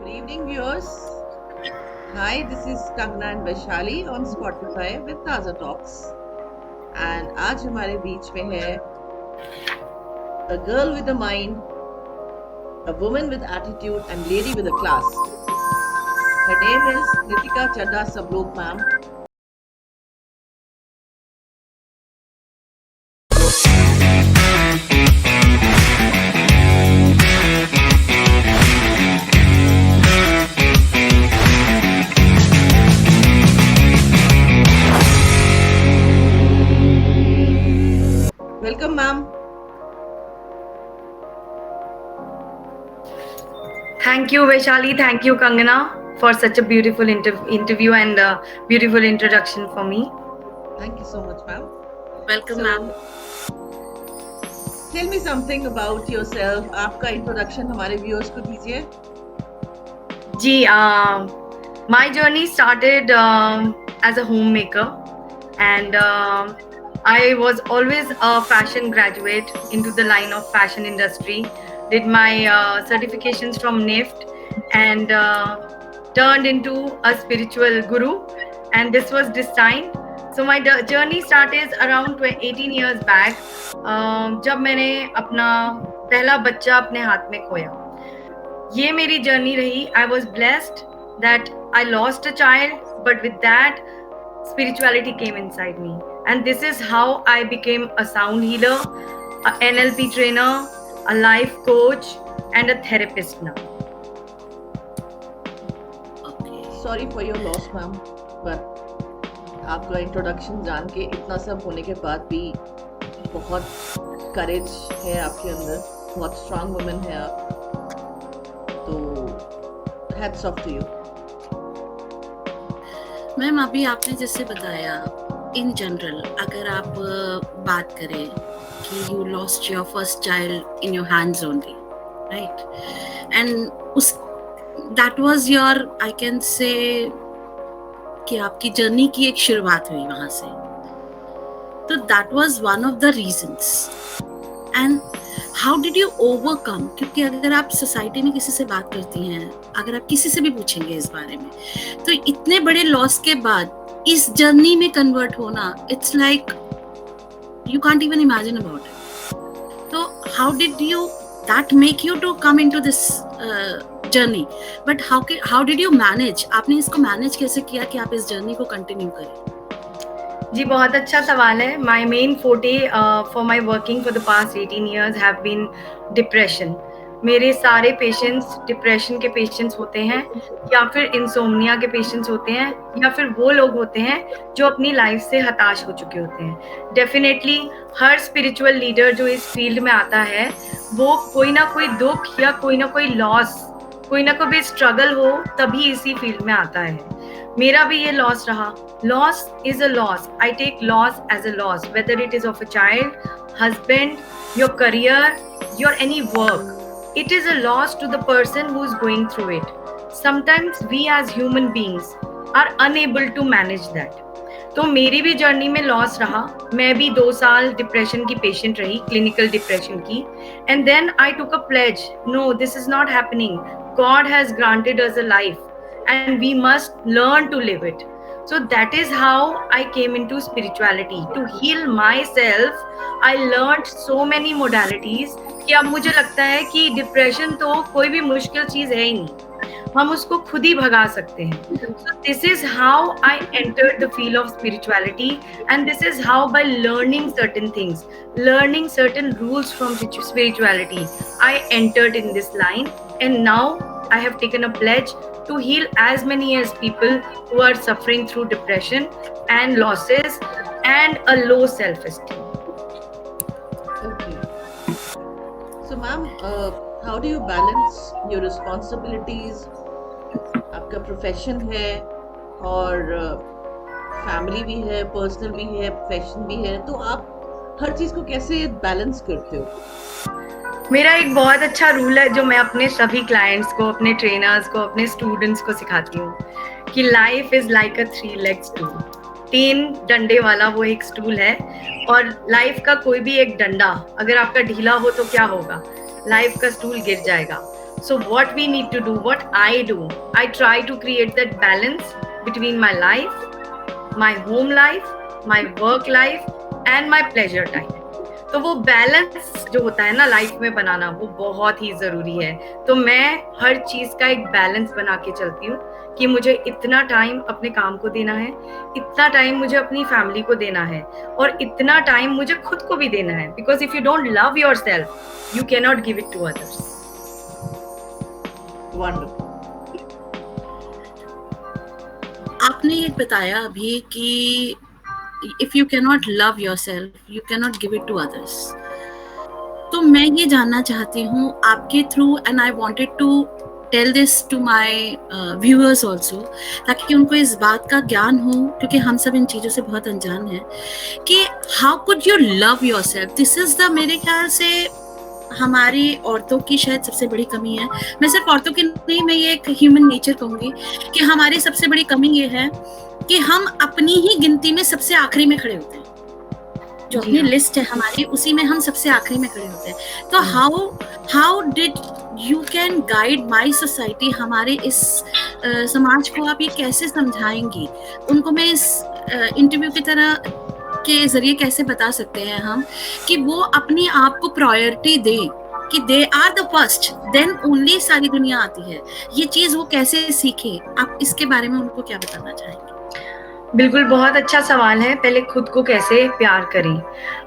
Good evening, viewers. Hi, this is Kangna and Vaishali on Spotify with Taza Talks. And आज हमारे बीच में है a girl with a mind, a woman with attitude, and lady with a class. Her name is Nitika Chadda Sablok, ma'am. Welcome, ma'am. Thank you, Vaishali. Thank you, Kangana, for such a beautiful interview and a beautiful introduction for me. Thank you so much, ma'am. Welcome, ma'am. Tell me something about yourself. आपका introduction हमारे viewers को दीजिए. जी, my journey started as a homemaker, and I was always a fashion graduate into the line of fashion industry. Did my certifications from NIFT and turned into a spiritual guru, and this was destined. So my journey started around 18 years back, जब मैंने अपना पहला बच्चा अपने हाथ में खोया. ये मेरी जर्नी रही. I was blessed that I lost a child, but with that spirituality came inside me, and this is how I became a sound healer, a NLP trainer, a life coach, and a therapist now. Okay. Sorry for your loss, ma'am, but आपका introduction जान के इतना सब होने के बाद भी बहुत करेज है आपके अंदर, बहुत स्ट्रांग वुमन है आप, तो hats off to you. Ma'am, अभी आपने जैसे बताया, इन जनरल अगर आप बात करें कि you lost your first child in your hands only, right, and उस that was your, I can say कि आपकी जर्नी की एक शुरुआत हुई वहां से. तो that was one of the reasons. And how did you overcome? क्योंकि अगर आप सोसाइटी में किसी से बात करती हैं, अगर आप किसी से भी पूछेंगे इस बारे में, तो इतने बड़े लॉस के बाद इस जर्नी में कन्वर्ट होना, it's like you can't even imagine about it. तो how did you that make you to come into this journey? But how did you manage? आपने इसको मैनेज कैसे किया कि आप इस जर्नी को कंटिन्यू करें? जी, बहुत अच्छा सवाल है. My main forte for my working for the past 18 years have been depression. मेरे सारे पेशेंट्स डिप्रेशन के पेशेंट्स होते हैं, या फिर इंसोम्निया के पेशेंट्स होते हैं, या फिर वो लोग होते हैं जो अपनी लाइफ से हताश हो चुके होते हैं. डेफिनेटली हर स्पिरिचुअल लीडर जो इस फील्ड में आता है, वो कोई ना कोई दुख या कोई ना कोई लॉस, कोई ना कोई स्ट्रगल हो तभी इसी फील्ड में आता है. मेरा भी ये लॉस रहा. Loss is a loss. I take loss as a loss, whether it is of a child, husband, your career, your any work. It is a loss to the person who is going through it. Sometimes we as human beings are unable to manage that. तो मेरी भी journey में loss रहा. मैं भी 2 साल depression की patient रही, क्लिनिकल डिप्रेशन की. And then I took a pledge, no, this is not happening. God has granted us a life and we must learn to live it. So that is how I came into spirituality. To heal myself, I learned so many modalities कि अब मुझे लगता है कि depression तो कोई भी मुश्किल चीज है ही नहीं, हम उसको खुद ही भगा सकते हैं. So this is how I entered the field of spirituality, and this is how, by learning certain things, learning certain rules from spirituality, I entered in this line. And now I have taken a pledge to heal as many as people who are suffering through depression and losses and a low self-esteem. Okay. So, ma'am, how do you balance your responsibilities? आपका profession है और family भी है, personal भी है, profession भी है, तो आप हर चीज को कैसे बैलेंस करते हो? मेरा एक बहुत अच्छा रूल है जो मैं अपने सभी क्लाइंट्स को, अपने ट्रेनर्स को, अपने स्टूडेंट्स को सिखाती हूँ कि life is like a 3-legged stool. 3 डंडे वाला वो एक स्टूल है, और लाइफ का कोई भी एक डंडा अगर आपका ढीला हो तो क्या होगा? लाइफ का स्टूल गिर जाएगा. So what we need to do, what I do, I try to create that balance between my life, my home life, my work life and my pleasure time. तो वो बैलेंस जो होता है ना life में बनाना, वो बहुत ही जरूरी है. तो मैं हर चीज का एक बैलेंस बना के चलती हूँ कि मुझे इतना टाइम अपने काम को देना है, इतना टाइम मुझे अपनी फैमिली को देना है और इतना टाइम मुझे खुद को भी देना है. Because if you don't love yourself you can not give it to others. Wonderful. आपने ये बताया अभी कि if you cannot love yourself, you cannot give it to others. तो मैं ये जानना चाहती हूँ आपके through, and I wanted to tell this to my viewers also, ताकि उनको इस बात का ज्ञान हो, क्योंकि हम सब इन चीज़ों से बहुत अनजान हैं, कि how could you love yourself? This is the, मेरे ख्याल से हमारी औरतों की शायद सबसे बड़ी कमी है. मैं सिर्फ औरतों की नहीं, मैं ये एक ह्यूमन नेचर कहूँगी कि हमारी सबसे बड़ी कमी ये है कि हम अपनी ही गिनती में सबसे आखिरी में खड़े होते हैं. जो अपनी लिस्ट है हमारी, उसी में हम सबसे आखिरी में खड़े होते हैं. तो how did you can guide my society, हमारे इस समाज को आप ये कैसे समझाएंगी? उनको मैं इस इंटरव्यू की तरह के जरिए कैसे बता सकते हैं हम कि वो अपनी आप को प्रायोरिटी दे, कि they are the first, then only सारी दुनिया आती है. ये चीज वो कैसे सीखे? आप इसके बारे में उनको क्या बताना चाहेंगे? बिल्कुल, बहुत अच्छा सवाल है. पहले खुद को कैसे प्यार करें.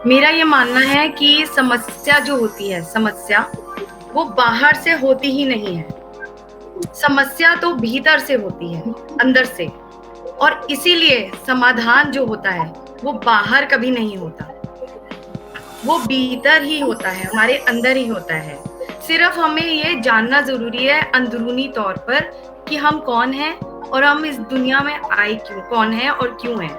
मेरा ये मानना है कि समस्या जो होती है, समस्या वो बाहर से होती ही नहीं है. समस्या तो भीतर से होती है, अंदर से. और इसीलिए समाधान जो होता है वो बाहर कभी नहीं होता, वो भीतर ही होता है, हमारे अंदर ही होता है. सिर्फ हमें ये जानना जरूरी है अंदरूनी तौर पर कि हम कौन हैं और हम इस दुनिया में आए क्यों, कौन है और क्यों है.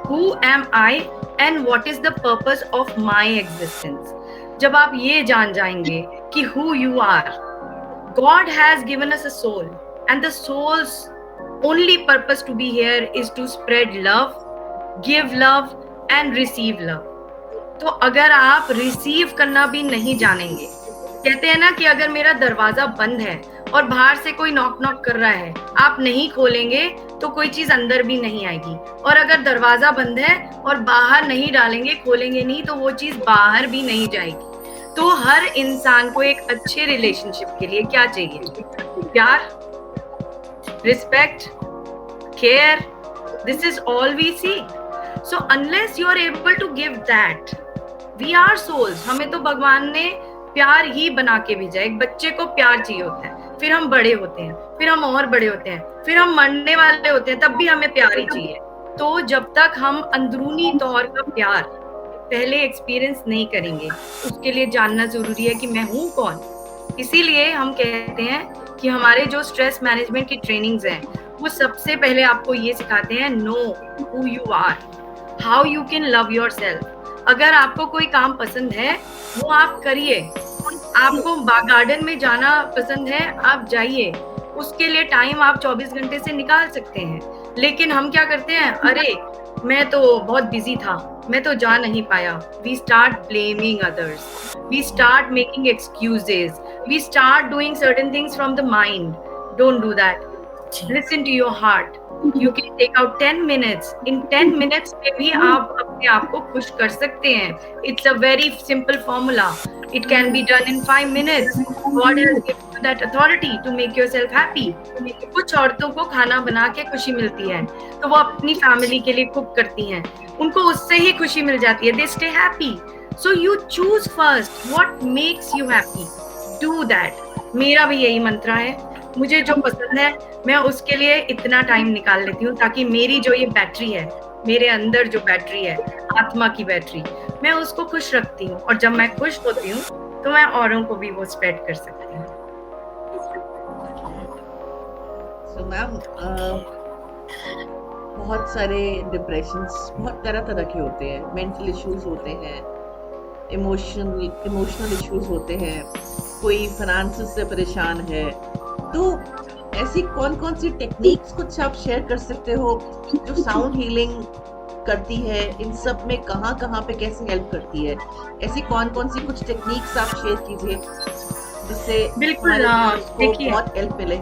Who am I and what is the purpose of my existence? जब आप ये जान जाएंगे कि who you are, God has given us a soul and the soul's only purpose to be here is to spread love, give love and receive love. तो अगर आप receive करना भी नहीं जानेंगे, कहते हैं ना कि अगर मेरा दरवाजा बंद है और बाहर से कोई नॉक कर रहा है, आप नहीं खोलेंगे तो कोई चीज अंदर भी नहीं आएगी. और अगर दरवाजा बंद है और बाहर नहीं डालेंगे, खोलेंगे नहीं, तो वो चीज बाहर भी नहीं जाएगी. तो हर इंसान को एक अच्छे रिलेशनशिप के लिए क्या चाहिए? प्यार, respect, care. This is all we seek. So unless you are able to give that, we are souls. हमें तो भगवान ने प्यार ही बना के भेजा. एक बच्चे को प्यार चाहिए होता है, फिर हम बड़े होते हैं, फिर हम और बड़े होते हैं, फिर हम मरने वाले होते हैं, तब भी हमें प्यार ही चाहिए. तो जब तक हम अंदरूनी तौर का प्यार पहले एक्सपीरियंस नहीं करेंगे, उसके लिए जानना जरूरी है कि मैं हूँ कौन. इसीलिए हम कहते हैं कि हमारे जो स्ट्रेस मैनेजमेंट की ट्रेनिंग्स हैं, वो सबसे पहले आपको ये सिखाते हैं, know who you are, how you can love yourself. अगर आपको कोई काम पसंद है वो आप करिए. आपको गार्डन में जाना पसंद है, आप जाइए. उसके लिए टाइम आप 24 घंटे से निकाल सकते हैं. लेकिन हम क्या करते हैं, अरे मैं तो बहुत बिजी था, मैं तो जा नहीं पाया. We start blaming others, we start making excuses, we start doing certain things from the mind. Don't do that. Listen to your heart. You can take out 10 minutes. In 10 minutes में भी आप अपने आप को खुश कर सकते हैं. It's a very simple formula. It can be done in 5 minutes. God has given you that authority to make yourself happy. कुछ औरतों को खाना बना के खुशी मिलती है, तो वो अपनी फैमिली के लिए कुक करती हैं, उनको उससे ही खुशी मिल जाती है. They stay happy. So you choose first what makes you happy. Do that. मेरा भी यही मंत्र है. मुझे जो पसंद है मैं उसके लिए इतना टाइम निकाल लेती हूँ, ताकि मेरी जो ये बैटरी है, मेरे अंदर जो बैटरी है, आत्मा की बैटरी, मैं उसको खुश रखती हूँ. और जब मैं खुश होती हूँ तो मैं औरों को भी वो स्प्रेड कर सकती हूँ. So मैम, बहुत सारे डिप्रेशंस बहुत तरह के होते हैं. मेंटल इश्यूज होते हैं, इमोशनल इश्यूज होते हैं, कोई फाइनेंस से परेशान है. तो ऐसी कौन सी टेक्निक्स कुछ आप शेयर कर सकते हो जो साउंड हीलिंग करती है? इन सब में कहाँ पे कैसे हेल्प करती है? ऐसी कौन सी कुछ टेक्निक्स आप शेयर कीजिए जिससे बिल्कुल, हमारे viewers को देखिए, बहुत हेल्प मिले?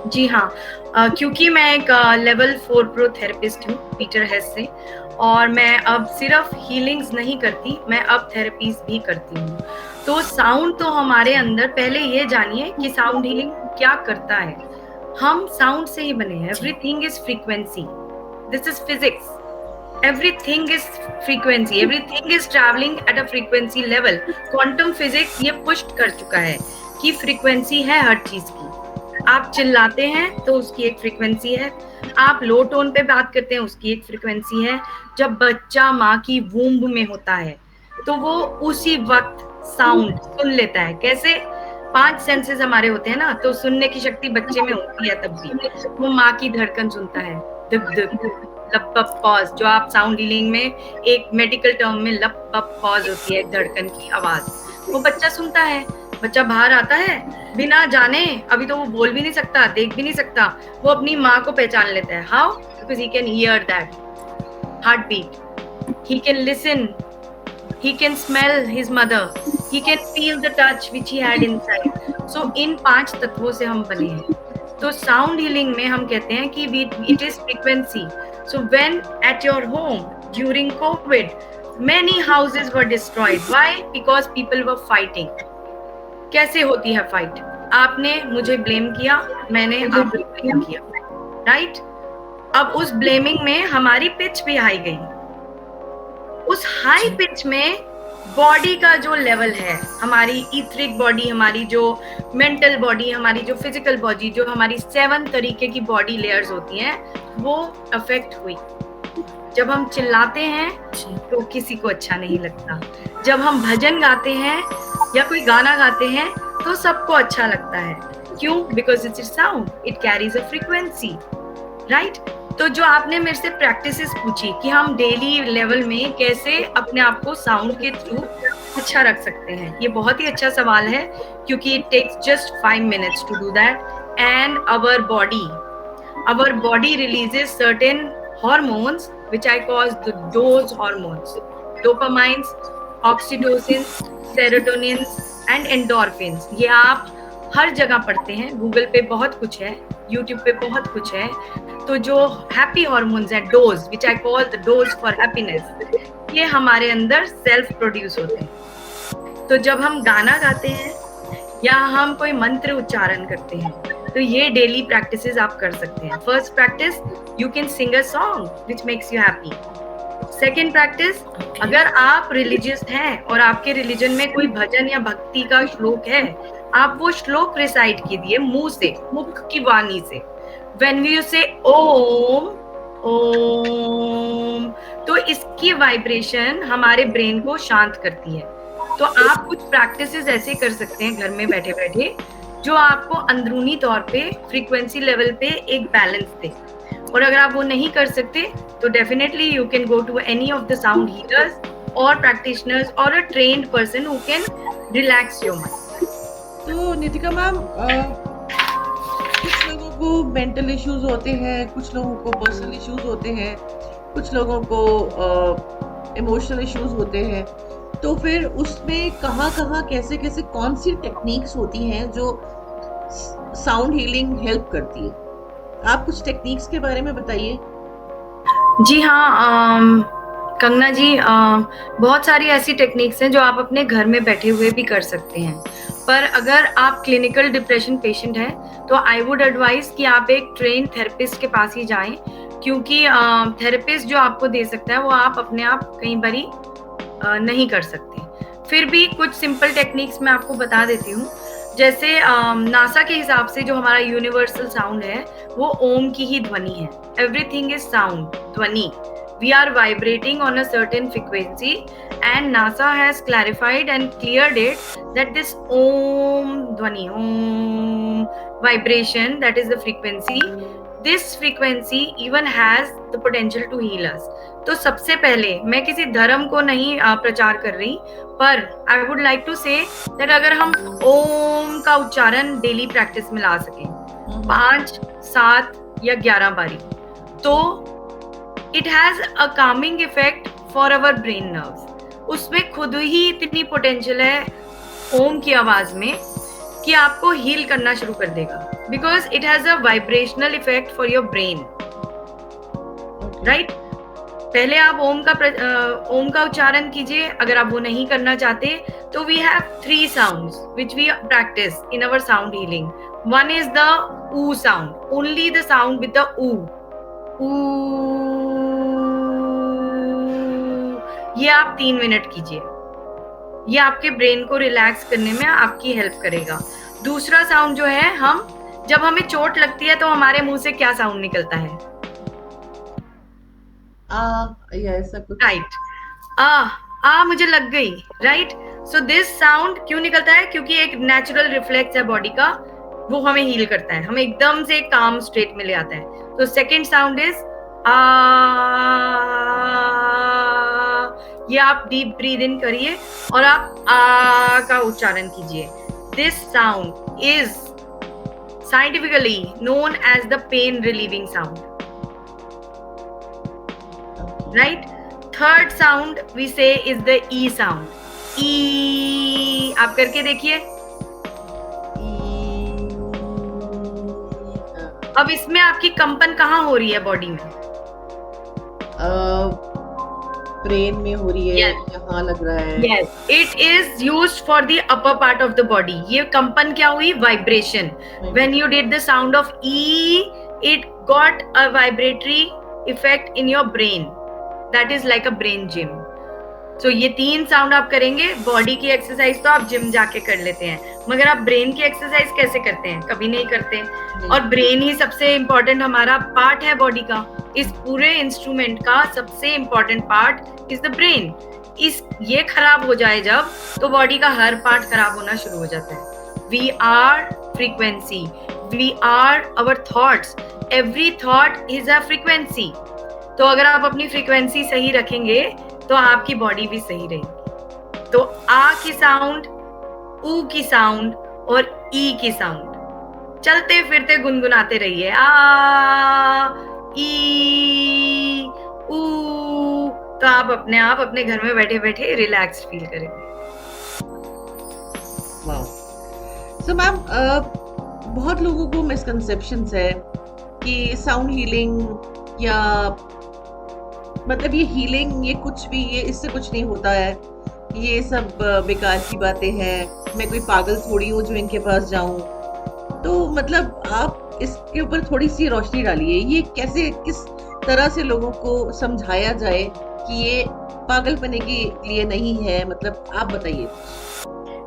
जी हाँ, क्योंकि मैं एक लेवल 4 प्रो थेरेपिस्ट हूँ पीटर हेस से, और मैं अब सिर्फ हीलिंग्स नहीं करती, मैं अब थेरेपीज भी करती हूँ। तो साउंड तो हमारे अंदर, पहले ये जानिए कि साउंड हीलिंग क्या करता है। हम साउंड से ही बने हैं। Everything is frequency, this is physics, everything is frequency, everything is traveling at a frequency level. Quantum physics ये पुष्ट कर चुका है कि फ्रीक्वेंसी है हर चीज की। आप चिल्लाते हैं तो उसकी एक फ्रीक्वेंसी है, आप लो टोन पे बात करते हैं उसकी एक फ्रीक्वेंसी है। जब बच्चा माँ की वूम्ब में होता है तो वो उसी वक्त साउंड सुन लेता है। कैसे? 5 सेंसेस हमारे होते हैं ना, तो सुनने की शक्ति बच्चे में होती है। तब भी वो माँ की धड़कन सुनता है, दुक दुक, लप पप पॉज, जो आप साउंड हीलिंग में एक मेडिकल टर्म में लप पप पॉज होती है, धड़कन की आवाज, वो बच्चा सुनता है। बच्चा बाहर आता है बिना जाने, अभी तो वो बोल भी नहीं सकता, देख भी नहीं सकता, वो अपनी माँ को पहचान लेता है। How? Because he can hear that heartbeat, he can listen, he can smell his mother, he can feel the touch which he had inside. So इन 5 तत्वों से हम बने हैं। तो साउंड हीलिंग में हम कहते हैं कि it is frequency. So when at your home during COVID, many houses were destroyed. Why? Because people were fighting. कैसे होती है फाइट? आपने मुझे ब्लेम किया, मैंने आपको ब्लेम किया, राइट? अब उस ब्लेमिंग में हमारी पिच भी हाई गई। उस हाई पिच में बॉडी का जो लेवल है, हमारी ईथरिक बॉडी, हमारी जो मेंटल बॉडी, हमारी जो फिजिकल बॉडी, जो हमारी 7 तरीके की बॉडी लेयर्स होती हैं, वो अफेक्ट हुई। जब हम चिल्लाते हैं तो किसी को अच्छा नहीं लगता। जब हम भजन गाते हैं या कोई गाना गाते हैं तो सबको अच्छा लगता है। क्यों? Because it's a sound, it carries a frequency, right? तो जो आपने मेरे से प्रैक्टिसेस पूछी कि हम डेली लेवल में कैसे अपने आप को साउंड के थ्रू अच्छा रख सकते हैं, ये बहुत ही अच्छा सवाल है, क्योंकि it takes just 5 minutes to do that. And our body releases certain hormones which I call the dose hormones, dopamines, oxytocin, serotonin and endorphins. ये आप हर जगह पढ़ते हैं, गूगल पे बहुत कुछ है, यूट्यूब पे बहुत कुछ है। तो जो हैप्पी हार्मोन्स हैं, dose which I call the dose for happiness, ये हमारे अंदर सेल्फ प्रोड्यूस होते हैं। तो जब हम गाना गाते हैं या हम कोई मंत्र उच्चारण करते हैं, तो ये डेली प्रैक्टिसेस आप कर सकते हैं। First practice, you can sing a song which makes you happy. Second practice, अगर आप रिलीजियस हैं और आपके रिलीजन में कोई भजन या भक्ति का श्लोक है, आप वो श्लोक रिसाइट कीजिए मुंह से, मुख की वाणी से। When you say Om Om, तो इसकी वाइब्रेशन हमारे ब्रेन को शांत करती है। तो आप कुछ प्रैक्टिसेस ऐसे कर सकते हैं घर में बैठे बैठे, जो आपको अंदरूनी तौर पे फ्रीक्वेंसी लेवल पे एक बैलेंस दे। और अगर आप वो नहीं कर सकते तो definitely you can go to any of the sound healers और प्रैक्टिशनर्स और a trained person who can relax your mind. तो नितिका मैम, कुछ लोगों को मेंटल इश्यूज होते हैं, कुछ लोगों को पर्सनल इश्यूज होते हैं, कुछ लोगों को इमोशनल इश्यूज होते हैं, तो फिर उसमें कहाँ कैसे कौन सी टेक्निक्स होती हैं जो साउंड हीलिंग हेल्प करती है? आप कुछ टेक्निक्स के बारे में बताइए। जी हाँ, कंगना जी, बहुत सारी ऐसी टेक्निक्स हैं जो आप अपने घर में बैठे हुए भी कर सकते हैं। पर अगर आप क्लिनिकल डिप्रेशन पेशेंट हैं तो आई वुड एडवाइज कि आप एक ट्रेन थेरेपिस्ट के पास ही जाएं, क्योंकि थेरेपिस्ट जो आपको दे सकता है वो आप अपने आप कई बारी नहीं कर सकते। फिर भी कुछ सिंपल टेक्निक्स मैं आपको बता देती हूँ। जैसे नासा के हिसाब से जो हमारा यूनिवर्सल साउंड है वो ओम की ही ध्वनि है। एवरीथिंग इज साउंड, ध्वनि। We are vibrating on a certain frequency, and NASA has clarified and cleared it that this Om Dhwani, Om vibration, that is the frequency, this frequency even has the potential to heal us. तो सबसे पहले मैं किसी धर्म को नहीं प्रचार कर रही, पर I would like to say that अगर हम ओम का उच्चारण डेली प्रैक्टिस में ला सकें 5, 7 या 11 बारी, तो it has a Kameng effect for our brain nerves. उसमें खुद ही इतनी पोटेंशियल है ओम की आवाज में कि आपको हील करना शुरू कर देगा, because it has a vibrational effect for your brain, right? पहले आप ओम का उच्चारण कीजिए। अगर आप वो नहीं करना चाहते तो we have 3 sounds which we practise in our sound healing. One is the oo sound, only the sound with the oo. ये आप 3 मिनट कीजिए, ये आपके ब्रेन को रिलैक्स करने में आपकी हेल्प करेगा. दूसरा साउंड जो है, हम जब हमें चोट लगती है तो हमारे मुंह से क्या साउंड निकलता है? या ऐसा कुछ, राइट? मुझे लग गई, राइट? सो दिस साउंड क्यों निकलता है? क्योंकि एक नेचुरल रिफ्लेक्स है बॉडी का, वो हमें हील करता है, हमें एकदम से काम स्टेट में ले आता है. तो सेकेंड साउंड इज ये आप डीप ब्रीद इन करिए और आप आ का उच्चारण कीजिए. This sound is scientifically known as the pain relieving sound, right? Third sound we say is the ई साउंड. ई आप करके देखिए. अब इसमें आपकी कंपन कहाँ हो रही है बॉडी में? ब्रेन में हो रही है, Yes. यहाँ लग रहा है. Yes, it is used for the upper part of the body. ये कंपन क्या हुई? Vibration. When you did the sound of E, it got a vibratory effect in your brain. That is like a brain gym. So ये 3 sound आप करेंगे. Body की exercise तो आप जिम जाके कर लेते हैं, मगर आप ब्रेन की एक्सरसाइज कैसे करते हैं? कभी नहीं करते. और ब्रेन ही सबसे इम्पोर्टेंट हमारा पार्ट है बॉडी का. इस पूरे इंस्ट्रूमेंट का सबसे important part is the brain. ये खराब हो जाए जब, तो बॉडी का हर पार्ट खराब होना शुरू हो जाता है. We are frequency, we are our thoughts, every thought is a frequency. तो अगर आप अपनी फ्रीक्वेंसी सही रखेंगे तो आपकी बॉडी भी सही रहेगी. तो आ की साउंड, ऊ की साउंड और ई की साउंड चलते फिरते गुनगुनाते रहिए. आ ई ऊ. तो आप अपने आप अपने घर में बैठे बैठे रिलैक्स फील करेंगे. वाओ. सो मैम, बहुत लोगों को मिसकंसेप्शंस है कि साउंड हीलिंग या मतलब ये हीलिंग, ये कुछ भी, ये इससे कुछ नहीं होता है, ये सब बेकार की बातें हैं, मैं कोई पागल थोड़ी हूँ जो इनके पास जाऊं. तो मतलब आप इसके ऊपर थोड़ी सी रोशनी डालिए. ये कैसे, किस तरह से लोगों को समझाया जाए कि ये पागलपने के लिए नहीं है? मतलब आप बताइए.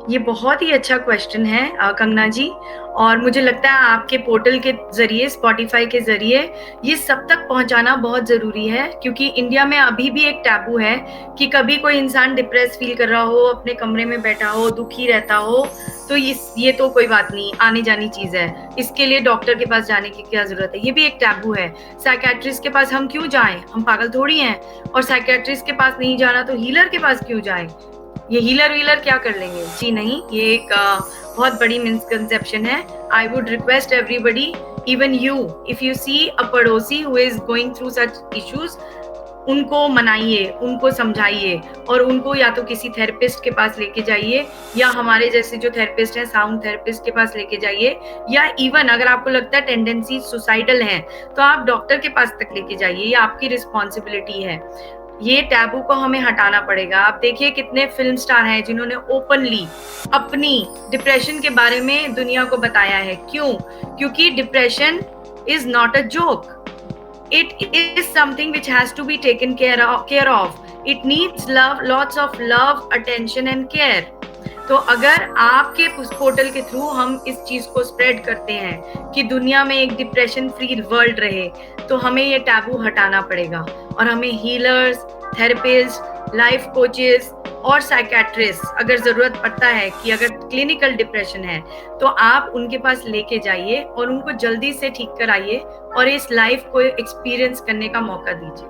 ये बहुत ही अच्छा क्वेश्चन है कंगना जी, और मुझे लगता है आपके पोर्टल के जरिए, स्पॉटिफाई के जरिए ये सब तक पहुंचाना बहुत जरूरी है. क्योंकि इंडिया में अभी भी एक टैबू है कि कभी कोई इंसान डिप्रेस फील कर रहा हो, अपने कमरे में बैठा हो, दुखी रहता हो, तो ये तो कोई बात नहीं, आने जानी चीज है, इसके लिए डॉक्टर के पास जाने की क्या जरूरत है. ये भी एक टैबू है. साइकियाट्रिस्ट के पास हम क्यों जाएं? हम पागल थोड़ी हैं. और साइकियाट्रिस्ट के पास नहीं जाना तो हीलर के पास क्यों जाएं? ये हीलर क्या कर लेंगे? जी नहीं, ये एक बहुत बड़ी मिसकंसेप्शन है. I would request everybody, even you, if you see a पड़ोसी who is going through such issues, उनको मनाइए, उनको समझाइए और उनको या तो किसी थेरेपिस्ट के पास लेके जाइए, या हमारे जैसे जो थेरेपिस्ट हैं, साउंड थेरेपिस्ट के पास लेके जाइए, या इवन अगर आपको लगता है टेंडेंसी सुसाइडल है तो आप डॉक्टर के पास तक लेके जाइए. ये आपकी रिस्पॉन्सिबिलिटी है. ये टैबू को हमें हटाना पड़ेगा. आप देखिए कितने फिल्म स्टार हैं जिन्होंने ओपनली अपनी डिप्रेशन के बारे में दुनिया को बताया है. क्यों? क्योंकि depression is not a joke. It is something which has to be taken care of. It needs love, lots of love, attention and care. तो अगर आपके पोर्टल के थ्रू हम इस चीज को स्प्रेड करते हैं कि दुनिया में एक डिप्रेशन फ्री वर्ल्ड रहे, तो हमें ये टैबू हटाना पड़ेगा. और हमें हीलर्स, थेरेपिस्ट, लाइफ कोचेस और साइकियाट्रिस्ट, अगर जरूरत पड़ता है कि अगर क्लिनिकल डिप्रेशन है तो आप उनके पास लेके जाइए और उनको जल्दी से ठीक कराइए और इस लाइफ को एक्सपीरियंस करने का मौका दीजिए.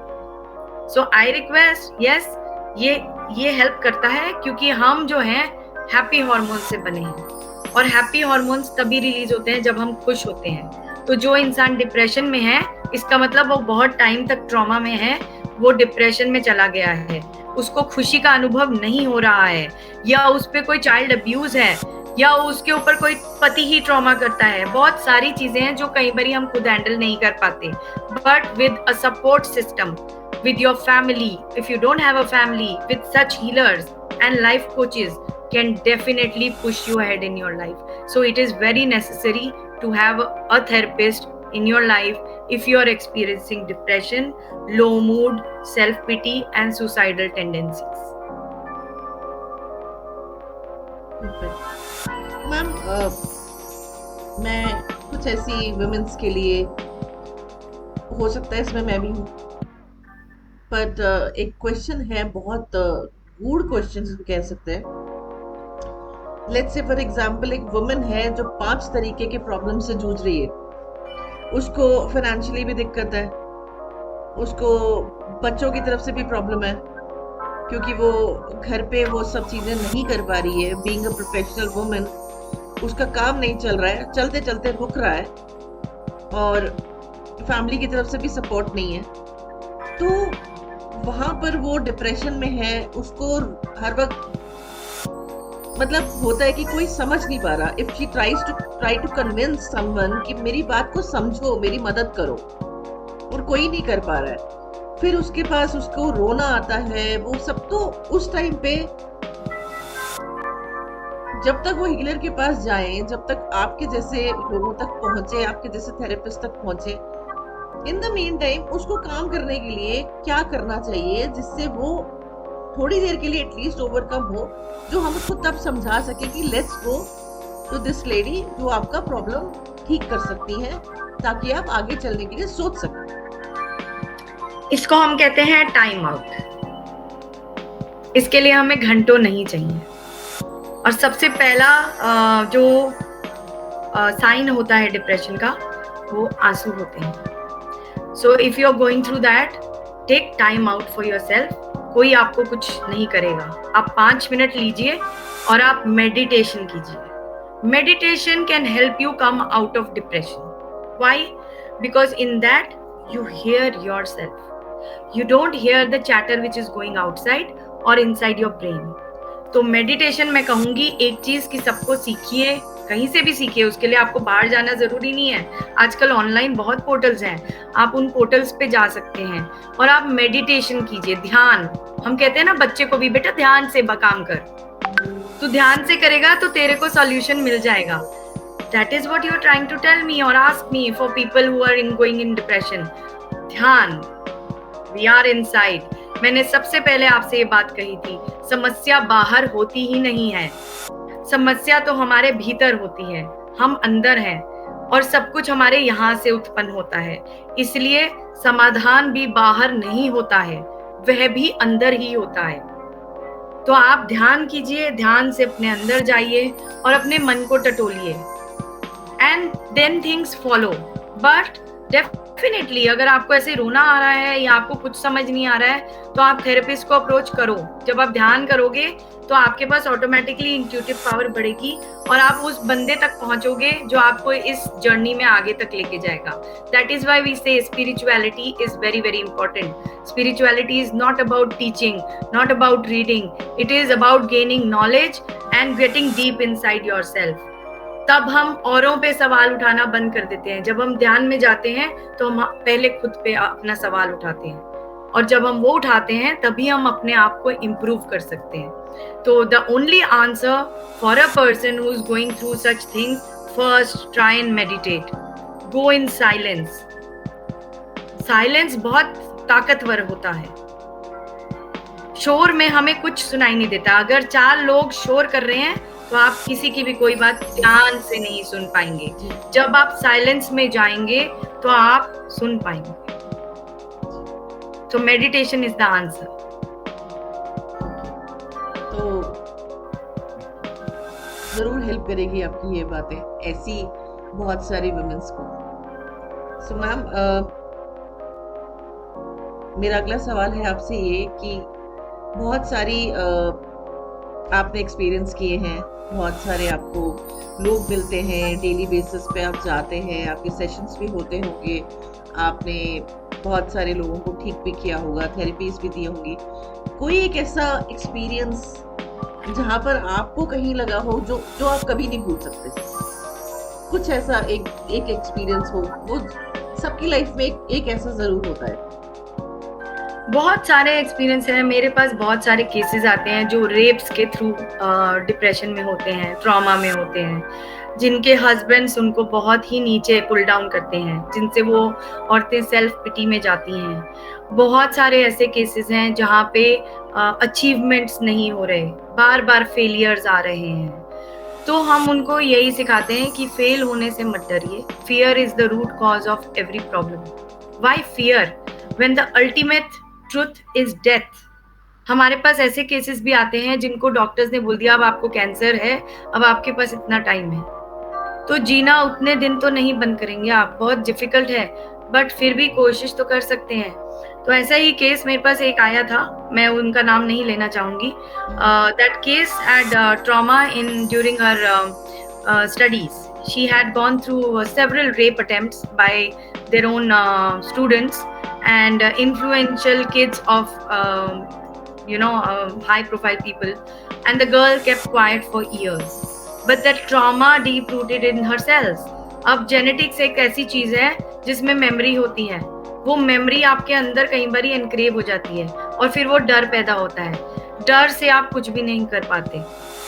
सो आई रिक्वेस्ट, यस, ये हेल्प करता है क्योंकि हम जो हैं हैप्पी हार्मोन से बने हैं और हैप्पी हार्मोन्स तभी रिलीज होते हैं जब हम खुश होते हैं. तो जो इंसान डिप्रेशन में है, इसका मतलब वो बहुत टाइम तक ट्रॉमा में है, वो डिप्रेशन में चला गया है, उसको खुशी का अनुभव नहीं हो रहा है, या उस पे कोई चाइल्ड अब्यूज है, या उसके ऊपर कोई पति ही ट्रॉमा करता है। बहुत सारी चीजें हैं जो कई बार हम खुद हैंडल नहीं कर पाते, but with a support system, with your family, if you don't have a family, with such healers and life coaches can definitely push you ahead in your life. So it is very necessary to have a therapist in your life if you are experiencing depression, low mood, self pity and suicidal tendencies. Ma'am, मैं कुछ ऐसी women's के लिए, हो सकता है इसमें मैं भी हूँ, बट एक क्वेश्चन है, बहुत गूढ़ क्वेश्चन जिसको कह सकते हैं। लेट्स से फॉर एग्जांपल एक वुमन है जो 5 तरीके के प्रॉब्लम से जूझ रही है। उसको फाइनेंशियली भी दिक्कत है, उसको बच्चों की तरफ से भी प्रॉब्लम है क्योंकि वो घर पे वो सब चीजें नहीं कर पा रही है। बीइंग अ प्रोफेशनल वुमन, उसका काम नहीं चल रहा है, चलते चलते रुक रहा है, और फैमिली की तरफ से भी सपोर्ट नहीं है। तो वहां पर वो डिप्रेशन में है, उसको हर वक्त मतलब होता है कि कोई समझ नहीं पा रहा। If she try to convince someone कि मेरी बात को समझो, मेरी मदद करो, और कोई नहीं कर पा रहा है, फिर उसके पास उसको रोना आता है, वो सब। तो उस टाइम पे जब तक वो हीलर के पास जाए, जब तक आपके जैसे लोगों तक पहुंचे, आपके जैसे थेरेपिस्ट तक पहुंचे, इन द मीन टाइम उसको काम करने के लिए क्या करना चाहिए जिससे वो थोड़ी देर के लिए एटलीस्ट ओवरकम हो, जो हम उसको तब समझा सके कि let's go to this lady जो आपका प्रॉब्लम ठीक कर सकती है, ताकि आप आगे चलने के लिए सोच सकें। इसको हम कहते हैं टाइम आउट। इसके लिए हमें घंटों नहीं चाहिए। और सबसे पहला जो साइन होता है डिप्रेशन का, वो आंसू होते हैं। So if you are going through that, take time out for yourself. कोई आपको कुछ नहीं करेगा। आप 5 मिनट लीजिए और आप मेडिटेशन कीजिए। Meditation can help you come out of depression. Why? Because in that you hear yourself. You don't hear the chatter which is going outside or inside your brain. तो मेडिटेशन मैं कहूंगी एक चीज की सबको सीखिए, कहीं से भी सीखिए। उसके लिए आपको बाहर जाना जरूरी नहीं है। आजकल ऑनलाइन बहुत पोर्टल्स हैं, आप उन पोर्टल्स पे जा सकते हैं और आप मेडिटेशन कीजिए। ध्यान, हम कहते हैं ना बच्चे को भी, बेटा ध्यान से काम कर, तू ध्यान से करेगा तो तेरे को सॉल्यूशन मिल जाएगा। That is what you are trying to tell me और ask me for people who are going in depression. ध्यान, वी आर इनसाइड। मैंने सबसे पहले आपसे ये बात कही थी, समस्या बाहर होती ही नहीं है, समस्या तो हमारे भीतर होती है। हम अंदर हैं और सब कुछ हमारे यहाँ से उत्पन्न होता है। इसलिए समाधान भी बाहर नहीं होता है, वह भी अंदर ही होता है। तो आप ध्यान कीजिए, ध्यान से अपने अंदर जाइए और अपने मन को टटोलिए, and then things follow. But definitely अगर आपको ऐसे रोना आ रहा है या आपको कुछ समझ नहीं आ रहा है, तो आप थेरेपिस्ट को अप्रोच करो। जब आप ध्यान करोगे तो आपके पास ऑटोमेटिकली इंट्यूटिव पावर बढ़ेगी और आप उस बंदे तक पहुंचोगे जो आपको इस जर्नी में आगे तक लेके जाएगा। दैट इज व्हाई वी से spirituality is very very important. Spirituality is not about teaching, not about reading, it is about gaining knowledge and getting deep inside yourself. तब हम औरों पे सवाल उठाना बंद कर देते हैं। जब हम ध्यान में जाते हैं तो हम पहले खुद पे अपना सवाल उठाते हैं, और जब हम वो उठाते हैं तभी हम अपने आप को इम्प्रूव कर सकते हैं। तो the only answer for a person who is going through such things, first try and meditate, go in silence. Silence बहुत ताकतवर होता है। शोर में हमें कुछ सुनाई नहीं देता। अगर 4 लोग शोर कर रहे हैं तो आप किसी की भी कोई बात ध्यान से नहीं सुन पाएंगे। जब आप साइलेंस में जाएंगे तो आप सुन पाएंगे। तो मेडिटेशन इज द आंसर। तो जरूर हेल्प करेगी आपकी ये बातें ऐसी बहुत सारी वुमेन्स को। सो मैम, मेरा अगला सवाल है आपसे ये कि बहुत सारी आपने एक्सपीरियंस किए हैं, बहुत सारे आपको लोग मिलते हैं, डेली बेसिस पे आप जाते हैं, आपके सेशंस भी होते होंगे, आपने बहुत सारे लोगों को ठीक भी किया होगा, थेरेपीज भी दी होंगी। कोई एक ऐसा एक्सपीरियंस जहाँ पर आपको कहीं लगा हो जो जो आप कभी नहीं भूल सकते? कुछ ऐसा एक एक एक्सपीरियंस हो, वो सबकी लाइफ में एक ऐसा जरूर होता है। बहुत सारे एक्सपीरियंस हैं मेरे पास, बहुत सारे केसेस आते हैं जो रेप्स के थ्रू डिप्रेशन में होते हैं, ट्रॉमा में होते हैं, जिनके हस्बैंड्स उनको बहुत ही नीचे पुल डाउन करते हैं, जिनसे वो औरतें सेल्फ पिटी में जाती हैं। बहुत सारे ऐसे केसेस हैं जहाँ पे अचीवमेंट्स नहीं हो रहे, बार बार फेलियर्स आ रहे हैं। तो हम उनको यही सिखाते हैं कि फेल होने से मत डरिए, fear is the root cause of every problem. Why fear when the ultimate truth is death. हमारे पास ऐसे केसेस भी आते हैं जिनको डॉक्टर्स ने बोल दिया अब आपको कैंसर है, अब आपके पास इतना टाइम है, तो जीना उतने दिन तो नहीं बंद करेंगे आप, बहुत डिफिकल्ट है, बट फिर भी कोशिश तो कर सकते हैं। तो ऐसा ही केस मेरे पास एक आया था, मैं उनका नाम नहीं लेना चाहूंगी। That case had trauma in during her studies. She had gone through several rape attempts by their own students and influential kids of high profile people, and the girl kept quiet for years, but that trauma deep rooted in her cells. अब genetics एक ऐसी चीज है जिसमें memory होती है, वो memory आपके अंदर कई बार एनक्रेव हो जाती है और फिर वो डर पैदा होता है, डर से आप कुछ भी नहीं कर पाते।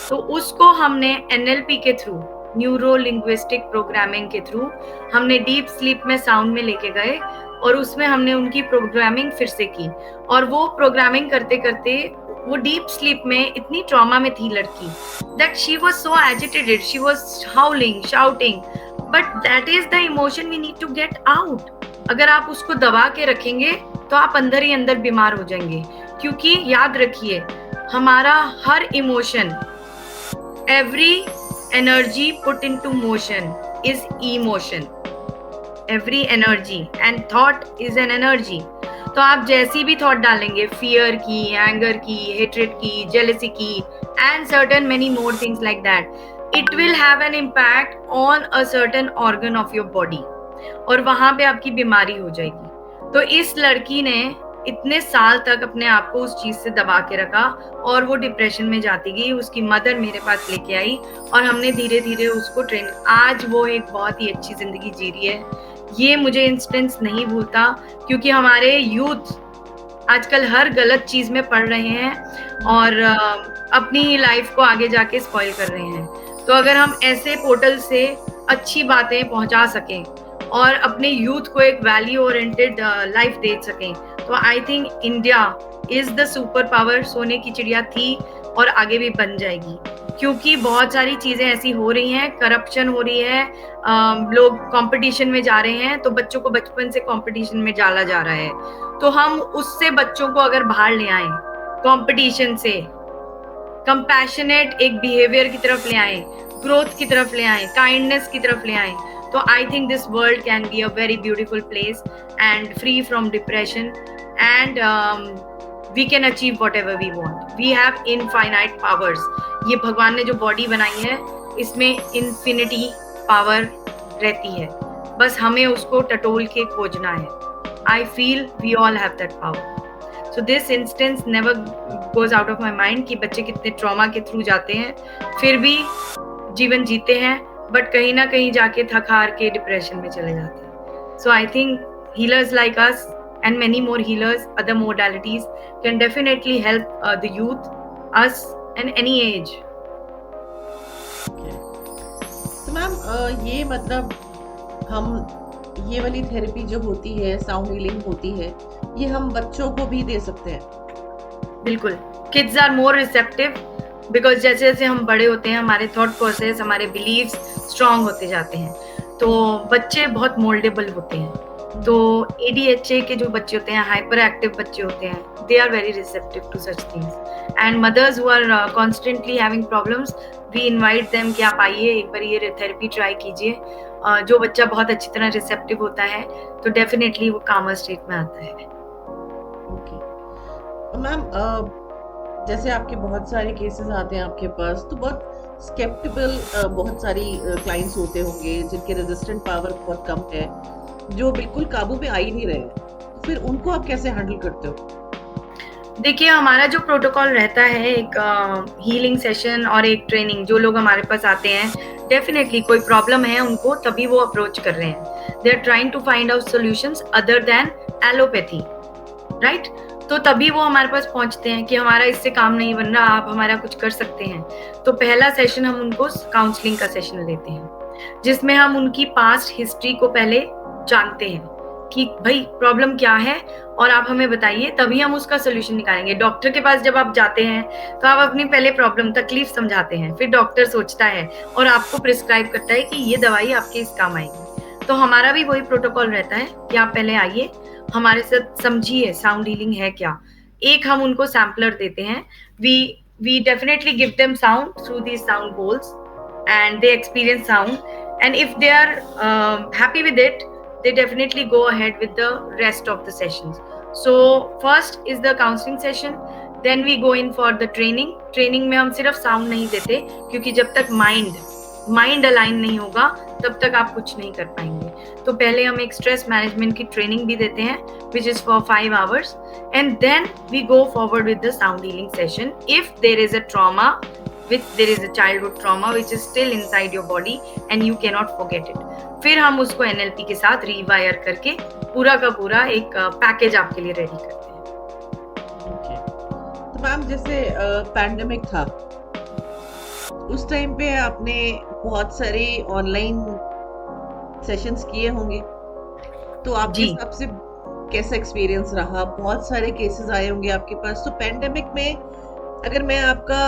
तो उसको हमने NLP के थ्रू, न्यूरो लिंग्विस्टिक प्रोग्रामिंग के थ्रू, हमने डीप स्लीप में साउंड में लेके गए और उसमें हमने उनकी प्रोग्रामिंग फिर से की, और वो प्रोग्रामिंग करते करते वो डीप स्लीप में इतनी ट्रॉमा में थी लड़की that she was so agitated, she was howling, shouting, but that is the emotion we need to get out. अगर आप उसको दबा के रखेंगे तो आप अंदर ही अंदर बीमार हो जाएंगे, क्योंकि याद रखिए हमारा हर emotion, every energy put into motion is emotion, every energy and thought is an energy। तो आप जैसी भी थॉट डालेंगे, फियर की, एंगर की, हेट्रेड की, जेलसी की, and certain many more things like that, it will have an impact on a certain organ of your body, और वहां पे आपकी बीमारी हो जाएगी। तो इस लड़की ने इतने साल तक अपने आप को उस चीज से दबा के रखा और वो डिप्रेशन में जाती गई। उसकी मदर मेरे पास लेके आई और हमने धीरे धीरे उसको ट्रेन, आज वो एक बहुत ही अच्छी जिंदगी जी रही है। ये मुझे इंस्टेंस नहीं भूलता, क्योंकि हमारे यूथ आजकल हर गलत चीज में पड़ रहे हैं और अपनी लाइफ को आगे जाके स्पॉइल कर रहे हैं। तो अगर हम ऐसे पोर्टल से अच्छी बातें पहुंचा सकें और अपने यूथ को एक वैल्यू ओरिएंटेड लाइफ दे सकें, तो I think India is the super power. सोने की चिड़िया थी और आगे भी बन जाएगी, क्योंकि बहुत सारी चीजें ऐसी हो रही हैं, करप्शन हो रही है, लोग कंपटीशन में जा रहे हैं, तो बच्चों को बचपन से कंपटीशन में डाला जा रहा है। तो हम उससे बच्चों को अगर बाहर ले आए, कंपटीशन से कंपैशनेट एक बिहेवियर की तरफ ले आए, ग्रोथ की तरफ ले आए, काइंडनेस की तरफ ले आए, तो I think this world can be a very beautiful place and free from depression, and we can achieve whatever we want. We have infinite powers. ये भगवान ने जो बॉडी बनाई है, इसमें इन्फिनिटी पावर रहती है, बस हमें उसको टटोल के खोजना है। I feel we all have that power. So this instance never goes out of my mind कि बच्चे कितने ट्रॉमा के थ्रू जाते हैं, फिर भी जीवन जीते हैं, बट कहीं ना कहीं जाके थक हार के डिप्रेशन में चले जाते हैं। So I think healers like us and many more healers, other modalities can definitely help the youth, us and any age. तो मैम ये मतलब हम ये वाली थेरेपी जो होती है, साउंड हीलिंग होती है, ये हम बच्चों को भी दे सकते हैं? बिल्कुल, kids are more receptive, because जैसे जैसे हम बड़े होते हैं हमारे थॉट प्रोसेस, हमारे बिलीव्स स्ट्रांग होते जाते हैं, तो बच्चे बहुत मोल्डेबल होते हैं। तो ADHA के जो बच्चे होते हैं, हाइपर एक्टिव बच्चे होते हैं, they are very receptive to such things, and mothers who are constantly having problems, we invite them कि आप आइए एक बार ये थेरेपी ट्राई कीजिए। जो बच्चा बहुत अच्छी तरह रिसेप्टिव होता है तो डेफिनेटली वो कामर स्टेट में आता है। ओके मैम, जैसे आपके बहुत सारे केसेस आते हैं आपके पास, तो बहुत स्केप्टिकल बहुत सारी क्लाइंट्स होते होंगे जिनके रेजिस्टेंट पावर बहुत कम है, जो बिल्कुल काबू में आ ही नहीं रहे हैं, तो फिर उनको आप कैसे हैंडल करते हो? देखिए, हमारा जो प्रोटोकॉल रहता है, एक हीलिंग सेशन और एक ट्रेनिंग, जो लोग हमारे पास आते हैं, डेफिनेटली कोई प्रॉब्लम है उनको, तभी वो अप्रोच कर रहे हैं। They are trying to find out solutions other than allopathy, right? तो तभी वो हमारे पास पहुंचते हैं कि हमारा इससे काम नहीं बन रहा, आप हमारा कुछ कर सकते हैं। तो पहला सेशन हम उनको काउंसलिंग का सेशन देते हैं, जिसमें हम उनकी पास्ट हिस्ट्री को पहले जानते हैं कि भाई प्रॉब्लम क्या है और आप हमें बताइए, तभी हम उसका सोल्यूशन निकालेंगे। डॉक्टर के पास जब आप जाते हैं तो आप अपनी पहले प्रॉब्लम, तकलीफ समझाते हैं, फिर डॉक्टर सोचता है और आपको प्रिस्क्राइब करता है कि ये दवाई आपके इस काम आएगी। तो हमारा भी वही प्रोटोकॉल रहता है कि आप पहले आइए, हमारे साथ समझिए साउंड हीलिंग है क्या। एक हम उनको सैम्पलर देते हैं, we definitely give them sound through these sound bowls and they experience sound, and if they are happy with it, they definitely go ahead with the rest of the sessions. So first is the counseling session, then we go in for the training में हम सिर्फ sound नहीं देते, क्योंकि जब तक mind align नहीं होगा तब तक आप कुछ नहीं कर पाएंगे। तो पहले हम एक स्ट्रेस मैनेजमेंट की ट्रेनिंग भी देते हैं, which is for 5 hours, and then we go forward with the sound healing session. If there is a trauma, there is a childhood trauma which is still inside your body and you cannot forget it, फिर हम उसको NLP के साथ रीवायर करके पूरा का पूरा एक पैकेज आपके लिए रेडी करते हैं। Okay. तो मैम, जैसे पैंडेमिक था, उस टाइम पे आपने बहुत सारे ऑनलाइन सेशंस किए होंगे, तो आपके जी। हिसाब से कैसा एक्सपीरियंस रहा? बहुत सारे केसेस आए होंगे आपके पास, तो पैंडेमिक में अगर मैं आपका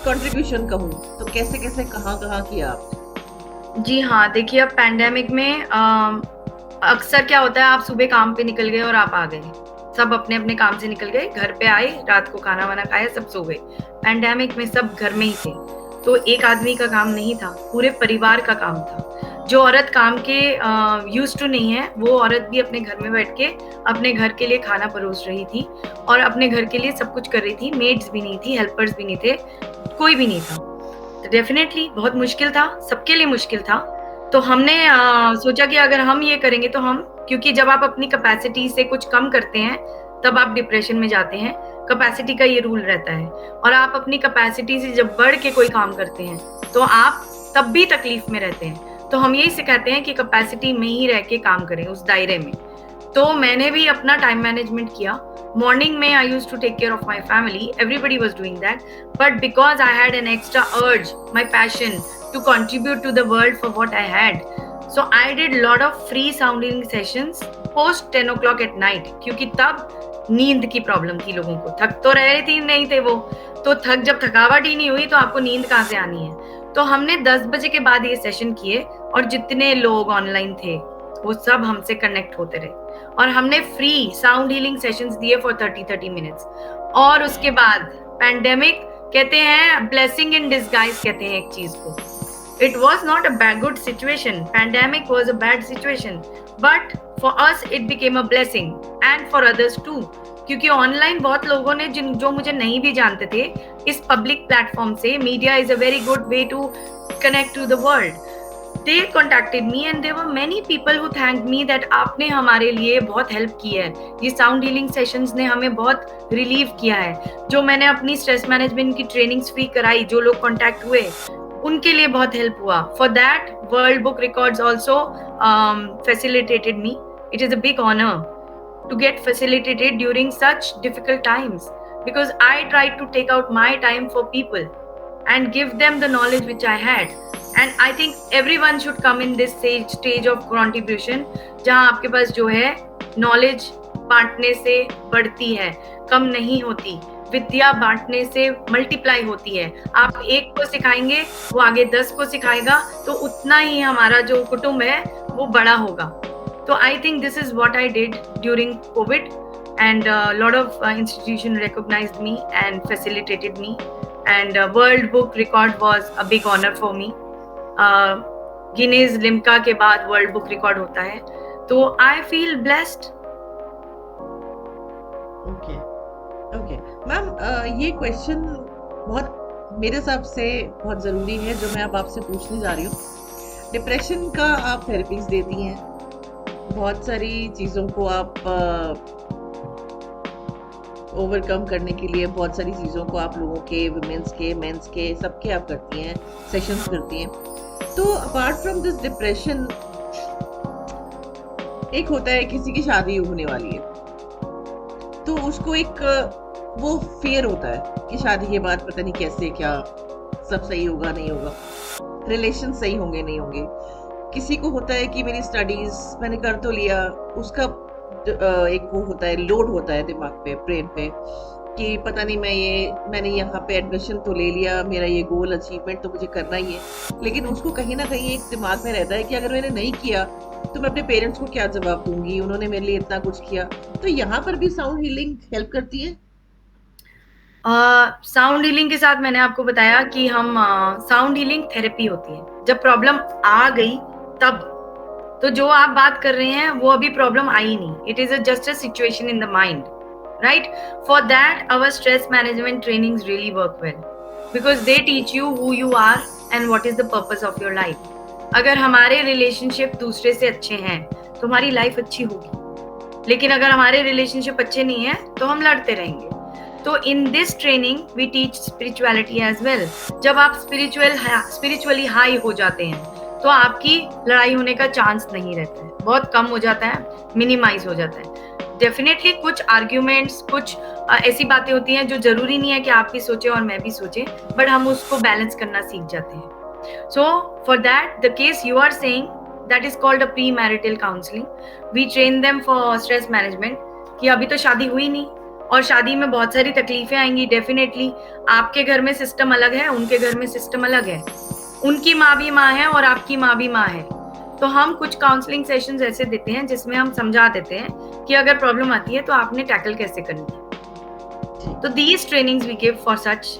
कंट्रीब्यूशन कहूँ तो कैसे कैसे कहाँ किया आपने? जी हाँ, देखिए, अब पैंडेमिक में अक्सर क्या होता है, आप सुबह काम पे निकल गए और आप आ गए, सब अपने अपने काम से निकल गए, घर पे आए, रात को खाना वाना खाया, सब सो गए। पैंडेमिक में सब घर में ही थे, तो एक आदमी का काम नहीं था, पूरे परिवार का काम था। जो औरत काम के यूज्ड टू नहीं है, वो औरत भी अपने घर में बैठ के अपने घर के लिए खाना परोस रही थी और अपने घर के लिए सब कुछ कर रही थी। मेड्स भी नहीं थी, हेल्पर्स भी नहीं थे, कोई भी नहीं था। तो डेफिनेटली बहुत मुश्किल था, सबके लिए मुश्किल था। तो हमने सोचा कि अगर हम ये करेंगे तो हम, क्योंकि जब आप अपनी कैपेसिटी से कुछ कम करते हैं तब आप डिप्रेशन में जाते हैं, कैपेसिटी का ये रूल रहता है। और आप अपनी कैपेसिटी से जब बढ़ के कोई काम करते हैं तो आप तब भी तकलीफ में रहते हैं। तो हम यही सिखाते हैं कि कैपेसिटी में ही रह के काम करें, उस दायरे में। तो मैंने भी अपना टाइम मैनेजमेंट किया। मॉर्निंग में I used to take care of my family, everybody was doing that, but because I had an extra urge, my passion to contribute to the world for what I had, so I did lot of free sounding sessions post 10 o'clock at night, क्योंकि तब नींद की problem थी लोगों को। थक तो रहे थी नहीं थे वो, तो जब थकावट ही नहीं हुई तो आपको नींद कहाँ से आनी है। तो हमने 10 बजे के बाद ये सेशन किए और जितने लोग ऑनलाइन थे वो सब हमसे कनेक्ट होते रहे, और हमने फ्री साउंड हीलिंग सेशंस दिए फॉर 30 मिनट्स। और उसके बाद पैंडेमिक, कहते हैं ब्लेसिंग इन डिस्गाइज, कहते हैं एक चीज को। It was not a bad good situation. Pandemic was a bad situation, but for us it became a blessing and for others too. क्योंकि ऑनलाइन बहुत लोगों ने जो मुझे नहीं भी जानते थे, इस पब्लिक प्लेटफॉर्म से, media is a very good way to connect to the world, they contacted me and there were many people who thanked me that आपने हमारे लिए बहुत हेल्प की है, ये साउंड हीलिंग सेशंस ने हमें बहुत रिलीव किया है। जो मैंने अपनी स्ट्रेस मैनेजमेंट की ट्रेनिंग्स फ्री कराई, जो लोग कॉन्टैक्ट हुए उनके लिए बहुत हेल्प हुआ। For that world book records also facilitated me. It is a big honor to get facilitated during such difficult times, because I tried to take out my time for people and give them the knowledge which I had. And I think everyone should come in this stage of contribution, जहाँ आपके पास जो है knowledge बांटने से बढ़ती है, कम नहीं होती। विद्या बांटने से मल्टीप्लाई होती है। आप एक को सिखाएंगे, वो आगे 10 को सिखाएगा, तो उतना ही हमारा जो कुटुंब है वो बड़ा होगा। तो I think this is what I did during Covid, and a lot of institution recognized me and facilitated me, and world book record was a big honor for me. Guinness Limca के बाद world book record होता है, तो I feel blessed. Okay ma'am, ये question बहुत मेरे हिसाब से बहुत ज़रूरी है जो मैं अब आपसे पूछने जा रही हूँ। डिप्रेशन का आप थेरेपीज देती हैं, बहुत सारी चीज़ों को आप ओवरकम करने के लिए बहुत सारी चीज़ों को आप लोगों के, वुमेन्स के, मेंस के, सबके आप करती हैं, सेशंस करती हैं। तो अपार्ट फ्रॉम दिस डिप्रेशन, एक होता है किसी की शादी होने वाली है, तो उसको एक वो फियर होता है कि शादी के बाद पता नहीं कैसे, क्या सब सही होगा नहीं होगा, रिलेशन सही होंगे नहीं होंगे। किसी को होता है कि मेरी स्टडीज मैंने कर तो लिया, उसका एक वो होता है, लोड होता है दिमाग पे, ब्रेन पे, कि पता नहीं मैंने यहाँ पे एडमिशन तो ले लिया, मेरा ये गोल अचीवमेंट तो मुझे करना ही है, लेकिन उसको कहीं ना कहीं एक दिमाग में रहता है कि अगर मैंने नहीं किया तो मैं अपने पेरेंट्स को क्या जवाब दूंगी, उन्होंने मेरे लिए इतना कुछ किया। तो यहाँ पर भी साउंड हीलिंग हेल्प करती है। साउंड हीलिंग के साथ मैंने आपको बताया कि हम साउंड हीलिंग थेरेपी होती है जब प्रॉब्लम आ गई तब। तो जो आप बात कर रहे हैं वो अभी प्रॉब्लम आई नहीं, it is just a situation in the mind, right? For that our stress management trainings really work well because they teach you who you are and what is the purpose of your life. अगर हमारे relationship दूसरे से अच्छे हैं तो हमारी life अच्छी होगी, लेकिन अगर हमारे रिलेशनशिप अच्छे नहीं है तो हम लड़ते रहेंगे। तो in this training we teach spirituality as well. जब आप स्पिरिचुअली हाई हो जाते हैं तो आपकी लड़ाई होने का चांस नहीं रहता है, बहुत कम हो जाता है, मिनिमाइज हो जाता है। डेफिनेटली कुछ आर्ग्यूमेंट्स, कुछ ऐसी बातें होती हैं जो जरूरी नहीं है कि आप भी सोचे और मैं भी सोचे, बट हम उसको बैलेंस करना सीख जाते हैं। So for that, the case you are saying, that is called a pre-marital counseling. We train them for stress management कि अभी तो शादी हुई नहीं और शादी में बहुत सारी तकलीफें आएंगी। डेफिनेटली आपके घर में सिस्टम अलग है, उनके घर में सिस्टम अलग है, उनकी माँ भी माँ है और आपकी माँ भी माँ है। तो हम कुछ काउंसलिंग सेशंस ऐसे देते हैं जिसमें हम समझा देते हैं कि अगर प्रॉब्लम आती है तो आपने टैकल कैसे करनी है। तो these trainings we give for such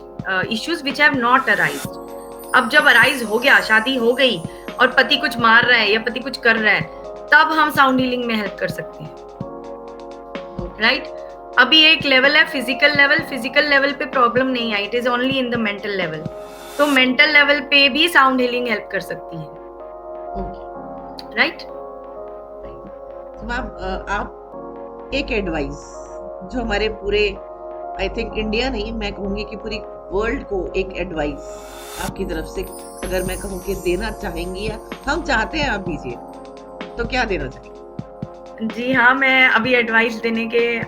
issues which have not arised. अब जब अराइज हो गया, शादी हो गई और पति कुछ मार रहा है या पति कुछ कर रहा है, तब हम साउंड हीलिंग में हेल्प कर सकते हैं, राइट? अभी एक लेवल है फिजिकल लेवल पे प्रॉब्लम नहीं आई, it is only in the mental level. तो मेंटल लेवल पे भी साउंड हीलिंग हेल्प कर सकती है, राइट? तो मैम, आप एक एडवाइस जो हमारे पूरे, आई थिंक इंडिया नहीं, मैं कहूंगी कि पूरी वर्ल्ड को एक एडवाइस आपकी तरफ से अगर मैं कहूँ कि देना चाहेंगी या हम चाहते हैं आप दीजिए, तो क्या देना चाहेंगे? जी हाँ, मैं अभी एडवाइस देने के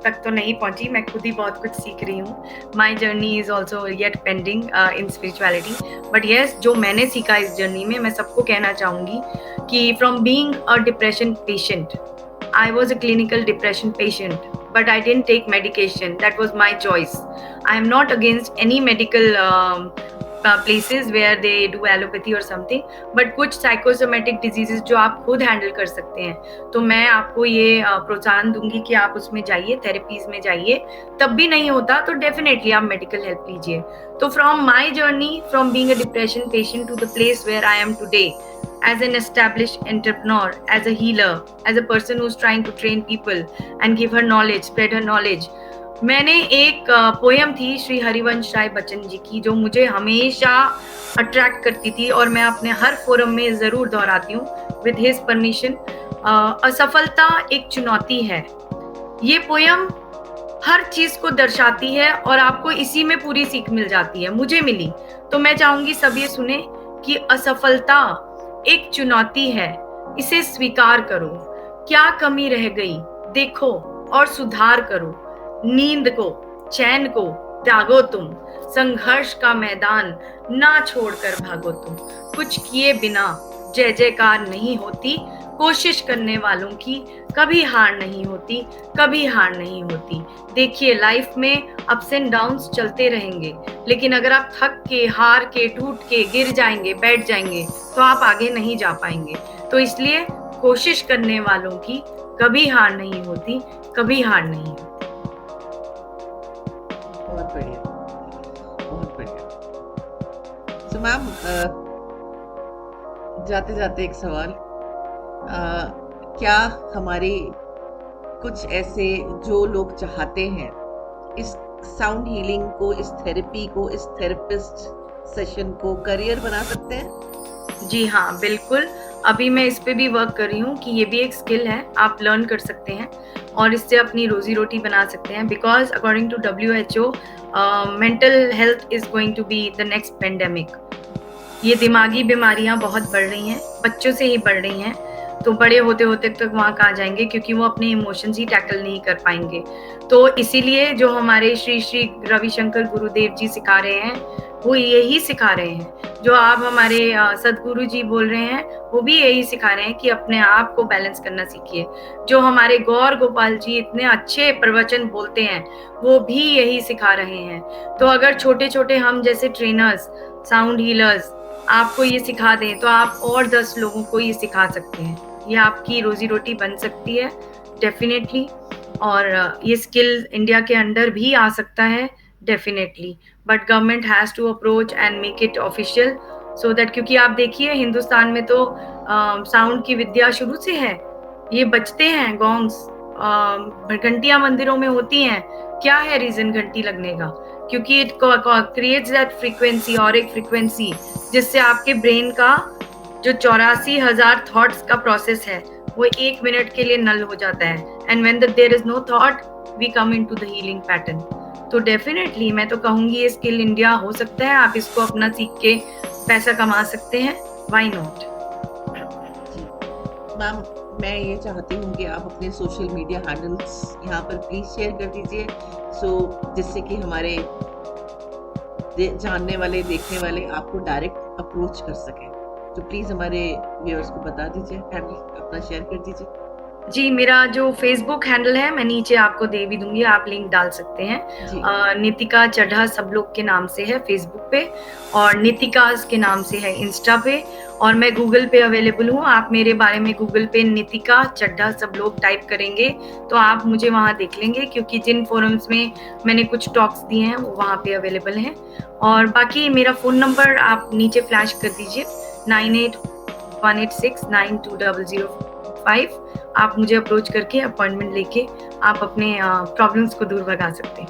तक तो नहीं पहुंची, मैं खुद ही बहुत कुछ सीख रही हूँ। My journey is also yet pending in spirituality, but yes, जो मैंने सीखा इस जर्नी में मैं सबको कहना चाहूंगी कि from being a depression patient, I was a clinical depression patient, but I didn't take medication. That was my choice. I am not against any medical places where they do allopathy or something, but कुछ psychosomatic diseases जो आप खुद handle कर सकते हैं, तो मैं आपको ये प्रोत्साहन दूंगी कि आप उसमें जाइए, थेरेपीज में जाइए। तब भी नहीं होता तो डेफिनेटली आप मेडिकल हेल्प लीजिए। तो from my journey, from being a depression patient to the place where I am today, as an established entrepreneur, as a healer, as a person who's trying to train people and give her knowledge, spread her knowledge. मैंने एक poem थी श्री हरिवंश राय बच्चन जी की जो मुझे हमेशा attract करती थी और मैं अपने हर फोरम में जरूर दोहराती हूँ with his permission. असफलता एक चुनौती है। ये पोयम हर चीज को दर्शाती है और आपको इसी में पूरी सीख मिल जाती है, मुझे मिली। तो मैं चाहूंगी सब ये सुने कि असफलता एक चुनौती है, इसे स्वीकार करो। क्या कमी रह गई देखो और सुधार करो। नींद को, चैन को त्यागो तुम, संघर्ष का मैदान ना छोड़कर भागो तुम। कुछ किए बिना जय जयकार नहीं होती, कोशिश करने वालों की कभी हार नहीं होती, कभी हार नहीं होती। देखिए, लाइफ में अप्स एंड डाउन्स चलते रहेंगे, लेकिन अगर आप थक के, हार के, टूट के गिर जाएंगे, बैठ जाएंगे, तो आप आगे नहीं जा पाएंगे। तो इसलिए कोशिश करने वालों की कभी हार नहीं होती, कभी हार नहीं होती। बहुत बढ़िया, बहुत बढ़िया। तो मैम, जाते जाते एक सवाल, क्या हमारे कुछ ऐसे जो लोग चाहते हैं इस साउंड हीलिंग को, इस थेरेपी को, इस थेरेपिस्ट सेशन को करियर बना सकते हैं? जी हाँ, बिल्कुल। अभी मैं इस पे भी वर्क कर रही हूँ कि ये भी एक स्किल है, आप लर्न कर सकते हैं और इससे अपनी रोजी रोटी बना सकते हैं, because according to WHO mental health is going to be the next pandemic. ये दिमागी बीमारियां बहुत बढ़ रही हैं, बच्चों से ही बढ़ रही हैं, तो बड़े होते होते तक वहाँ कहाँ जाएंगे, क्योंकि वो अपने इमोशंस ही टैकल नहीं कर पाएंगे। तो इसीलिए जो हमारे श्री श्री रविशंकर गुरुदेव जी सिखा रहे हैं वो यही सिखा रहे हैं, जो आप हमारे सदगुरु जी बोल रहे हैं वो भी यही सिखा रहे हैं कि अपने आप को बैलेंस करना सीखिए। जो हमारे गौर गोपाल जी इतने अच्छे प्रवचन बोलते हैं वो भी यही सिखा रहे हैं। तो अगर छोटे छोटे हम जैसे ट्रेनर्स, साउंड हीलर्स आपको ये सिखा दें तो आप और 10 लोगों को ये सिखा सकते हैं। ये आपकी रोजी रोटी बन सकती है डेफिनेटली, और ये स्किल इंडिया के अंदर भी आ सकता है definitely, but government has to approach and make it official so that, क्योंकि आप देखिए हिंदुस्तान में तो साउंड की विद्या शुरू से है, ये बजते हैं गॉन्ग्स, घंटियां मंदिरों में होती हैं। क्या है रीजन घंटी लगने का? क्योंकि इट क्रिएट्स दैट फ्रीक्वेंसी, और एक फ्रीक्वेंसी जिससे आपके ब्रेन का जो 84,000 थॉट्स का प्रोसेस है वो 1 मिनट के लिए नल हो जाता है, and when there is no thought we come into the healing pattern. तो डेफिनेटली मैं तो कहूंगी ये स्किल इंडिया हो सकता है, आप इसको अपना सीख के पैसा कमा सकते हैं, व्हाई नॉट। मैम मैं ये चाहती हूँ कि आप अपने सोशल मीडिया हैंडल्स यहाँ पर प्लीज शेयर कर दीजिए, सो जिससे कि हमारे जानने वाले, देखने वाले आपको डायरेक्ट अप्रोच कर सकें। तो प्लीज हमारे व्यूअर्स को बता दीजिए, हैंडल अपना शेयर कर दीजिए। जी, मेरा जो फेसबुक हैंडल है मैं नीचे आपको दे भी दूंगी, आप लिंक डाल सकते हैं। नितिका चड्ढा सब लोग के नाम से है फेसबुक पे, और नितिकाज के नाम से है इंस्टा पे, और मैं गूगल पे अवेलेबल हूँ। आप मेरे बारे में गूगल पे नितिका चड्ढा सब लोग टाइप करेंगे तो आप मुझे वहाँ देख लेंगे, क्योंकि जिन फोरम्स में मैंने कुछ टॉक्स दिए हैं वो वहाँ पे अवेलेबल हैं। और बाकी मेरा फ़ोन नंबर आप नीचे फ्लैश कर दीजिए, 9818692005। आप मुझे अप्रोच करके अपॉइंटमेंट लेके आप अपने प्रॉब्लम्स को दूर भगा सकते हैं।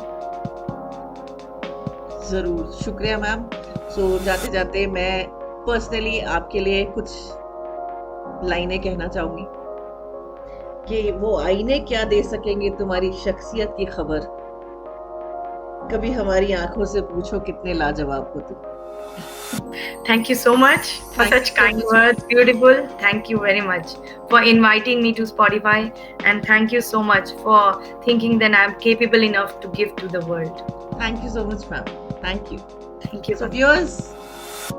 जरूर, शुक्रिया मैम। सो जाते जाते मैं पर्सनली आपके लिए कुछ लाइनें कहना चाहूंगी कि वो आईने क्या दे सकेंगे तुम्हारी शख्सियत की खबर, कभी हमारी आंखों से पूछो कितने लाजवाब हो तुम। Thank you so much for such kind words. Beautiful. Thank you very much for inviting me to Spotify, and thank you so much for thinking that I'm capable enough to give to the world. Thank you so much, ma'am. Thank you. Thank you. So viewers,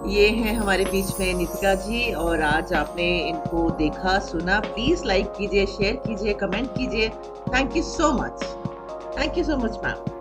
ये हैं हमारे बीच में नितिका जी, और आज आपने इनको देखा सुना। प्लीज लाइक कीजिए, शेयर कीजिए, कमेंट कीजिए। Thank you so much. Thank you so much ma'am.